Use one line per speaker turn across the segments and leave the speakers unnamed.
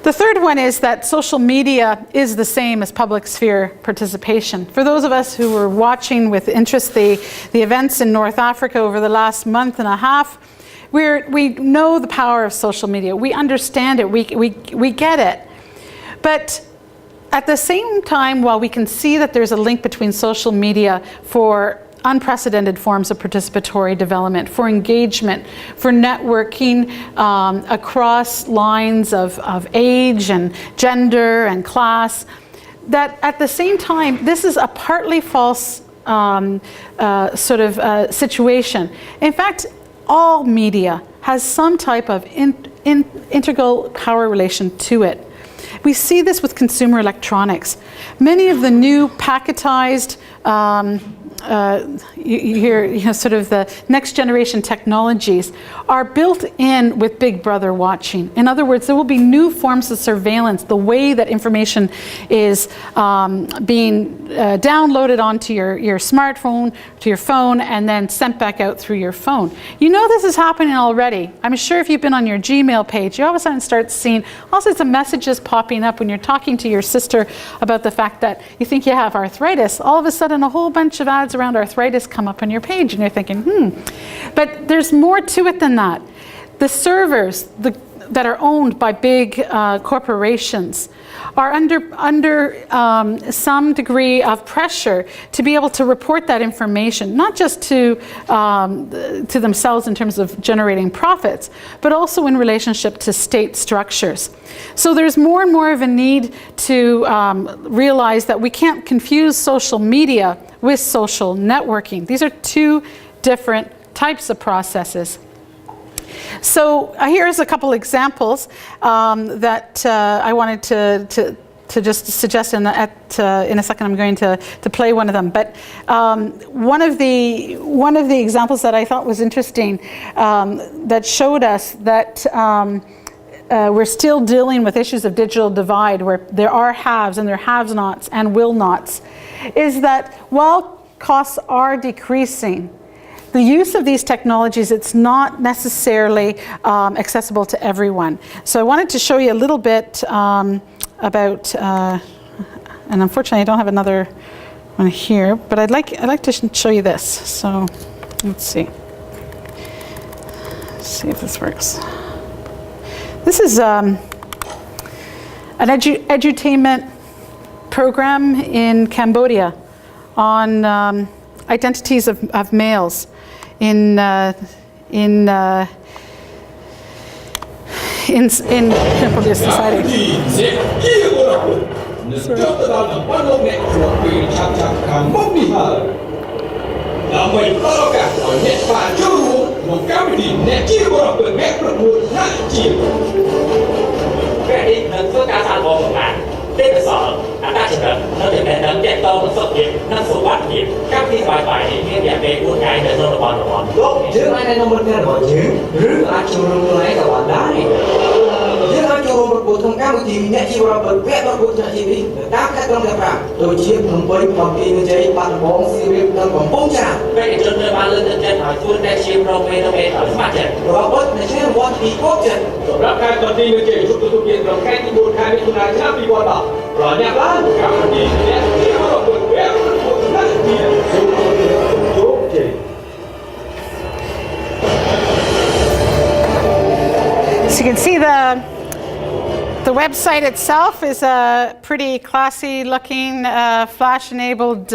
The third one is that social media is the same as public sphere participation. For those of us who were watching with interest the events in North Africa over the last month and a half, we know the power of social media. We understand it. We get it. But at the same time, while we can see that there's a link between social media for unprecedented forms of participatory development, for engagement, for networking across lines of age and gender and class, that at the same time, this is a partly false situation. In fact, all media has some type of integral power relation to it. We see this with consumer electronics. Many of the new packetized you hear sort of the next generation technologies are built in with Big Brother watching. In other words, there will be new forms of surveillance, the way that information is being downloaded onto your smartphone, to your phone, and then sent back out through your phone. You know this is happening already. I'm sure if you've been on your Gmail page, you all of a sudden start seeing all sorts of messages popping up when you're talking to your sister about the fact that you think you have arthritis. All of a sudden, a whole bunch of ads around arthritis come up on your page, and you're thinking, But there's more to it than that. The servers that are owned by big corporations are under some degree of pressure to be able to report that information, not just to themselves in terms of generating profits, but also in relationship to state structures. So there's more and more of a need to realize that we can't confuse social media with social networking. These are two different types of processes. So here's a couple examples that I wanted to just suggest. In a second, I'm going to play one of them. But one of the examples that I thought was interesting that showed us that we're still dealing with issues of digital divide, where there are haves and there are have-nots and will-nots, is that while costs are decreasing, the use of these technologies, it's not necessarily accessible to everyone. So I wanted to show you a little bit about, and unfortunately I don't have another one here, but I'd like to show you this. So let's see. Let's see if this works. This is an edutainment program in Cambodia on identities of males in Cambodian society.
Tiếp theo ta chỉ cần nó thể hiện đến kết tông xuất hiện nó số bắt hiện các cái bài bài những cái về của cái để nó còn tốt chứ ai đây nó muốn cái hỏi chứ rứ ai chịu luôn này cả bạn đấy chứ ai chịu một bộ thông cáo thì nhẹ chi vào bật vẽ vào bộ nhẹ chi đi các trong cái phạm tôi chia cùng với phòng kỳ như thế bạn bóng siêu việt đang còn bóng trà vậy cho nên bạn lên trên hỏi chuột để chia vào về ở mặt trận rồi bớt để xem một tí cốt trận rồi các cái còn đi như thế chúng tôi thực hiện rồi cáiที่บุญใครเป็นคนไหนชาติบอลบอกรอเนี่ยบ้านกับคนดีเนี่ยที่เขาบอกเว้ยคนนั้นดีสุดโอเค
So you can see the website itself is a pretty classy looking flash-enabled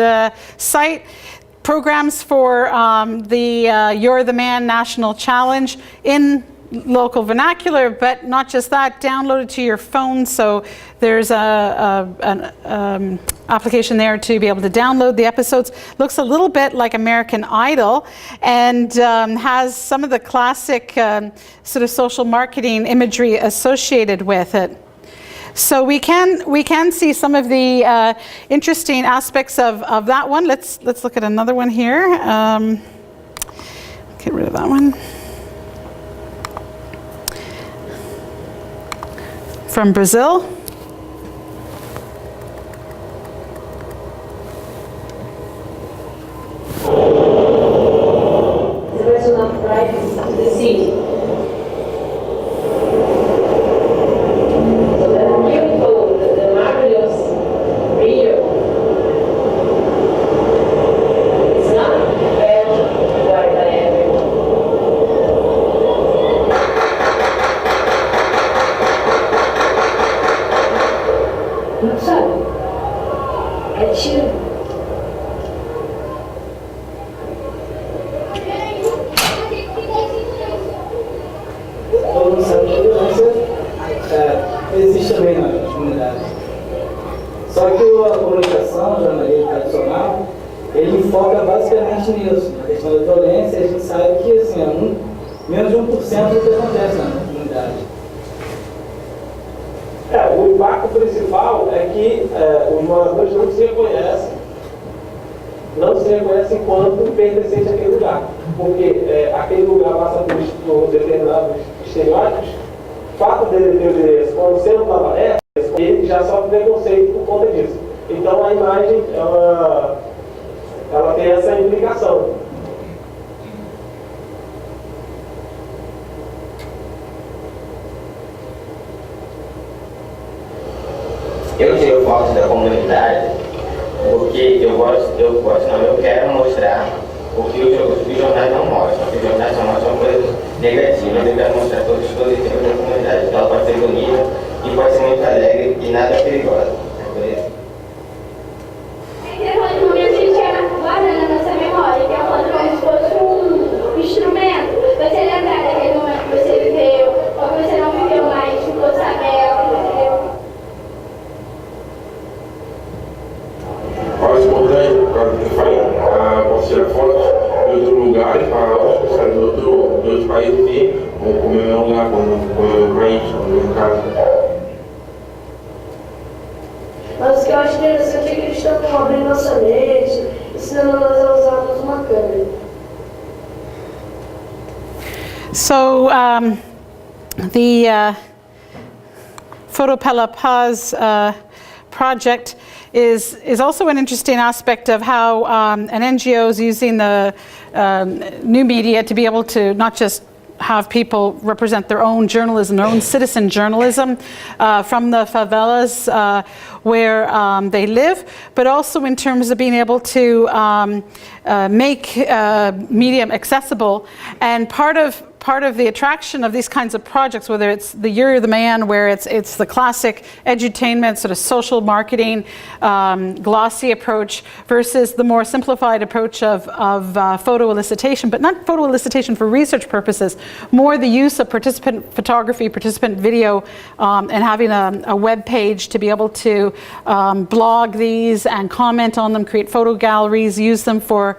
site. Programs for the You're the Man National Challenge in local vernacular, but not just that, downloaded to your phone. So there's an application there to be able to download the episodes. Looks a little bit like American Idol, and has some of the classic sort of social marketing imagery associated with it. So we can see some of the interesting aspects of that one. Let's look at another one here. Get rid of that one. From Brazil.
The reason of brightness of the city. So Não sabe. É tiro.
Todo mundo sabe que a violência existe também na comunidade. Só que a comunicação, o jornalismo tradicional, ele foca basicamente nisso, na questão da violência, e a gente sabe que assim, é menos de 1% do que acontece na comunidade.
O impacto principal é que os moradores não se reconhecem enquanto pertencentes àquele lugar. Porque aquele lugar passa por determinados estereótipos. O fato dele ter o endereço, quando você não estava ele já sofre preconceito por conta disso. Então a imagem, ela tem essa implicação.
Eu tiro fotos da comunidade porque eu quero mostrar o que os jornais não mostram. Os jornais só mostram coisas negativas. Eu quero mostrar todos os positivos da comunidade. Então ela pode ser bonita e pode ser muito alegre e nada perigosa. É por isso.
Naquele momento a gente ia guardando na nossa memória, que é como se fosse um instrumento. Você lembrar daquele momento que você viveu, ou que você não viveu mais, ficou sabendo, entendeu?
Fala importante, por causa do que eu falei, posso tirar fotos de outros lugares, para outros pessoas de outros países e como é o meu lugar, como é o meu país, como é o meu caso.
Mas o que eu acho interessante é que eles estão abrindo nossa mente, ensinando nós a usarmos uma câmera.
So the Photo Pela Paz project is also an interesting aspect of how an NGO is using the new media to be able to not just have people represent their own journalism, their own citizen journalism from the favelas where they live, but also in terms of being able to make media accessible. And part of the attraction of these kinds of projects, whether it's the Year of the Man, where it's the classic edutainment, sort of social marketing, glossy approach, versus the more simplified approach of photo elicitation, but not photo elicitation for research purposes, more the use of participant photography, participant video, and having a web page to be able to blog these and comment on them, create photo galleries, use them for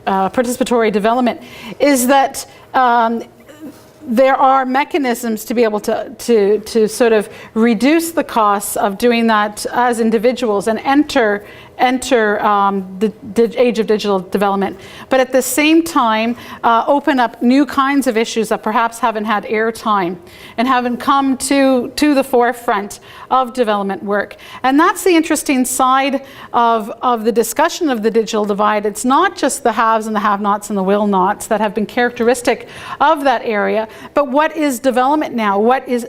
participatory development, is that there are mechanisms to be able to sort of reduce the costs of doing that as individuals and enter the age of digital development, but at the same time open up new kinds of issues that perhaps haven't had airtime and haven't come to the forefront of development work. And that's the interesting side of the discussion of the digital divide. It's not just the haves and the have-nots and the will-nots that have been characteristic of that area, but what is development now?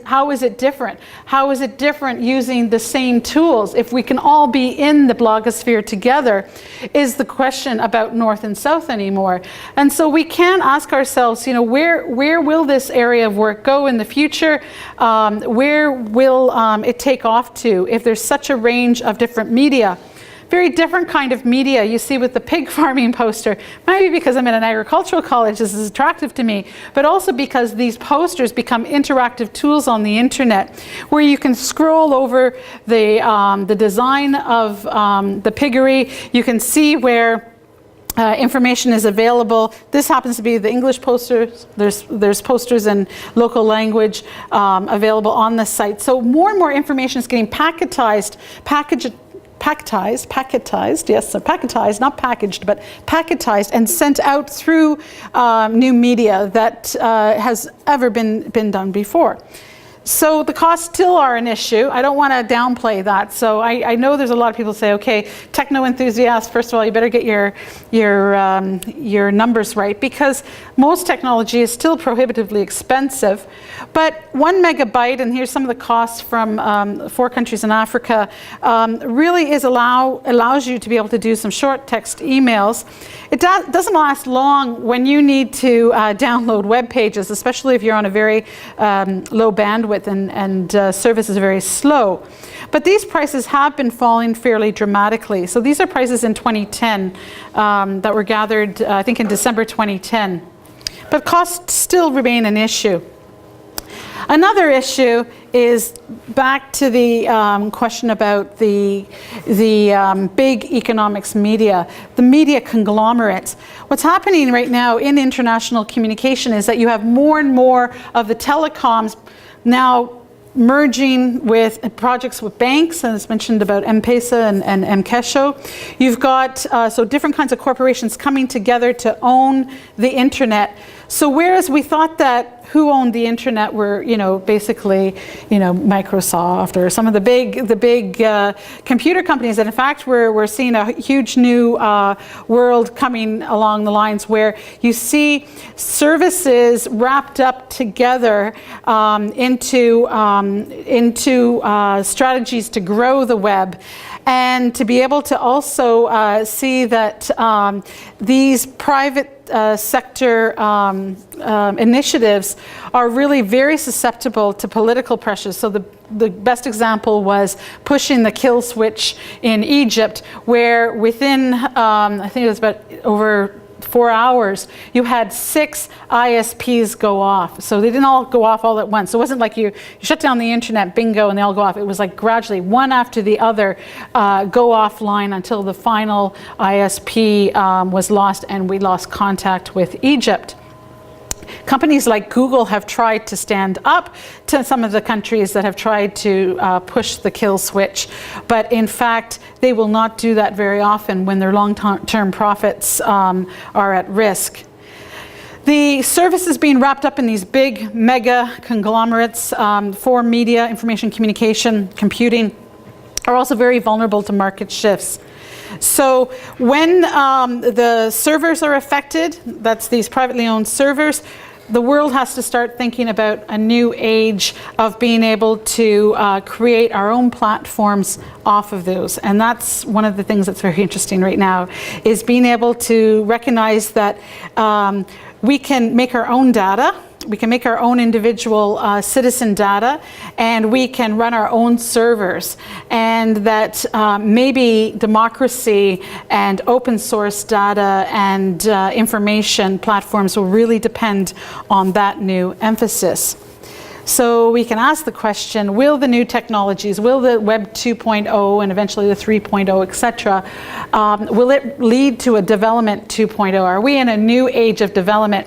How is it different? How is it different using the same tools? If we can all be in the blogosphere together, is the question about North and South anymore. And so we can ask ourselves, you know, where will this area of work go in the future? Where will it take off to if there's such a range of different media? Very different kind of media you see with the pig farming poster. Maybe because I'm in an agricultural college, this is attractive to me, but also because these posters become interactive tools on the internet where you can scroll over the design of the piggery. You can see where information is available. This happens to be the English posters. There's posters in local language available on the site. So more and more information is getting packetized, yes, packetized, not packaged, but packetized and sent out through new media that has ever been done before. So the costs still are an issue. I don't want to downplay that. So I know there's a lot of people say, okay, techno enthusiasts, first of all, you better get your numbers right, because most technology is still prohibitively expensive. But 1 megabyte, and here's some of the costs from 4 countries in Africa, really allows you to be able to do some short text emails. It doesn't last long when you need to download web pages, especially if you're on a very low bandwidth bandwidth and service is very slow. But these prices have been falling fairly dramatically. So these are prices in 2010 that were gathered, I think, in December 2010. But costs still remain an issue. Another issue is back to the question about the big economics media, the media conglomerates. What's happening right now in international communication is that you have more and more of the telecoms now merging with projects with banks, and it's mentioned about M-Pesa and M-Kesho. You've got so different kinds of corporations coming together to own the internet. So whereas we thought that who owned the internet were, basically, Microsoft or some of the big computer companies, and in fact we're seeing a huge new world coming along the lines where you see services wrapped up together into strategies to grow the web, and to be able to also see that these private sector initiatives are really very susceptible to political pressures. So the best example was pushing the kill switch in Egypt, where within, I think it was about over 4 hours, you had 6 ISPs go off. So they didn't all go off all at once. So it wasn't like you shut down the internet, bingo, and they all go off. It was like gradually, one after the other, go offline until the final ISP was lost and we lost contact with Egypt. Companies like Google have tried to stand up to some of the countries that have tried to push the kill switch, but in fact they will not do that very often when their long-term profits are at risk. The services being wrapped up in these big mega conglomerates for media, information communication, computing are also very vulnerable to market shifts. So when the servers are affected, that's these privately owned servers, the world has to start thinking about a new age of being able to create our own platforms off of those. And that's one of the things that's very interesting right now, is being able to recognize that we can make our own data. We can make our own individual citizen data, and we can run our own servers, and that maybe democracy and open source data and information platforms will really depend on that new emphasis. So we can ask the question, will the new technologies, will the Web 2.0 and eventually the 3.0, etc., will it lead to a development 2.0? Are we in a new age of development?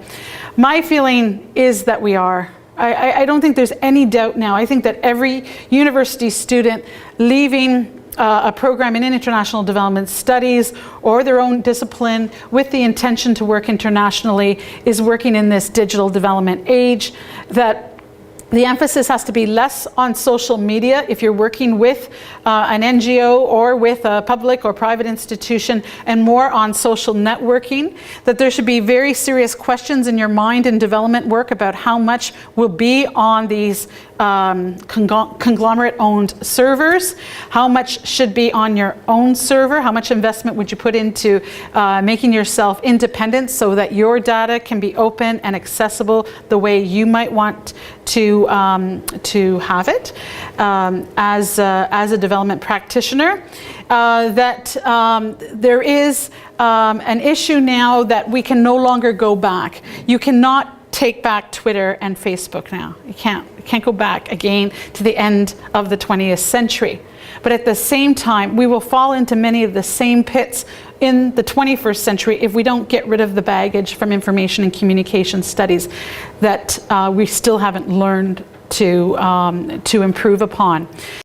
My feeling is that we are. I don't think there's any doubt now. I think that every university student leaving a program in international development studies or their own discipline with the intention to work internationally is working in this digital development age, that the emphasis has to be less on social media if you're working with an NGO or with a public or private institution, and more on social networking, that there should be very serious questions in your mind in development work about how much will be on these conglomerate-owned servers, how much should be on your own server, how much investment would you put into making yourself independent so that your data can be open and accessible the way you might want to have it as a development practitioner. That there is an issue now that we can no longer go back. You cannot take back Twitter and Facebook now. You can't go back again to the end of the 20th century. But at the same time, we will fall into many of the same pits in the 21st century if we don't get rid of the baggage from information and communication studies that we still haven't learned to improve upon.